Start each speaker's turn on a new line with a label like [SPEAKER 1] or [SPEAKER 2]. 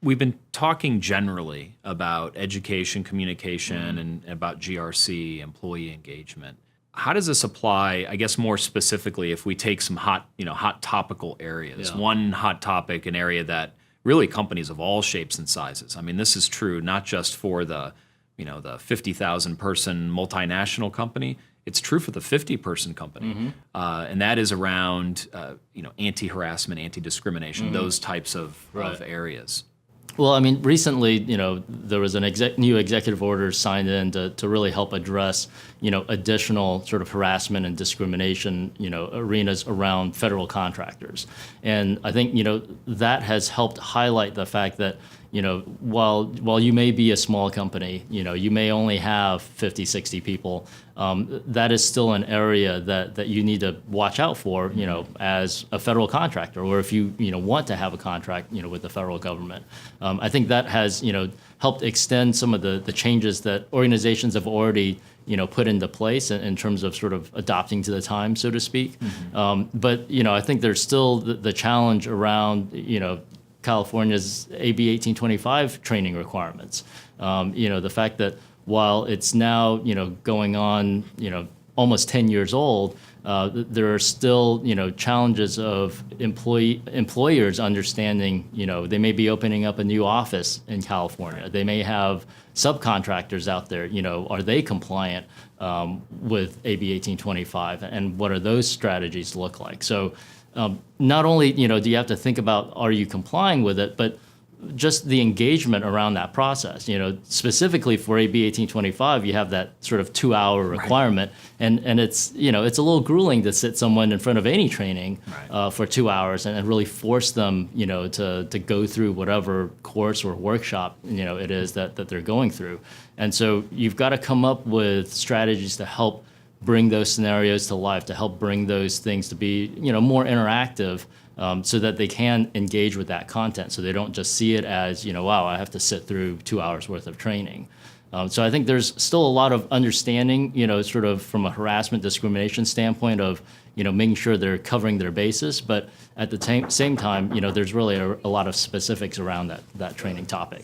[SPEAKER 1] We've been talking generally about education, communication, and about GRC, employee engagement. How does this apply, I guess more specifically, if we take some hot topical areas?
[SPEAKER 2] Yeah.
[SPEAKER 1] One hot topic, an area that really companies of all shapes and sizes. I mean, this is true not just for the 50,000 person multinational company. It's true for the 50-person company, and that is around anti-harassment, anti-discrimination, those types of areas.
[SPEAKER 2] Well, I mean, recently, there was an new executive order signed in to really help address, additional sort of harassment and discrimination, arenas around federal contractors. And I think, that has helped highlight the fact that, while you may be a small company, you may only have 50, 60 people, that is still an area that you need to watch out for, as a federal contractor, or if you, want to have a contract, with the federal government. I think that has, helped extend some of the changes that organizations have already, put into place in terms of sort of adopting to the time, so to speak. But, I think there's still the challenge around, California's AB 1825 training requirements. The fact that while it's now, going on, almost 10 years old, there are still, challenges of employers understanding, they may be opening up a new office in California. They may have subcontractors out there, are they compliant with AB 1825, and what are those strategies look like? So not only, do you have to think about, are you complying with it, but just the engagement around that process. Specifically for AB 1825, you have that sort of 2-hour requirement, and it's it's a little grueling to sit someone in front of any training for 2 hours and really force them to go through whatever course or workshop it is that they're going through. And so you've got to come up with strategies to help bring those scenarios to life, to help bring those things to be more interactive. So that they can engage with that content, so they don't just see it as, wow, I have to sit through 2 hours worth of training. So I think there's still a lot of understanding, sort of from a harassment discrimination standpoint of, making sure they're covering their bases, but at the same time, there's really a lot of specifics around that training topic.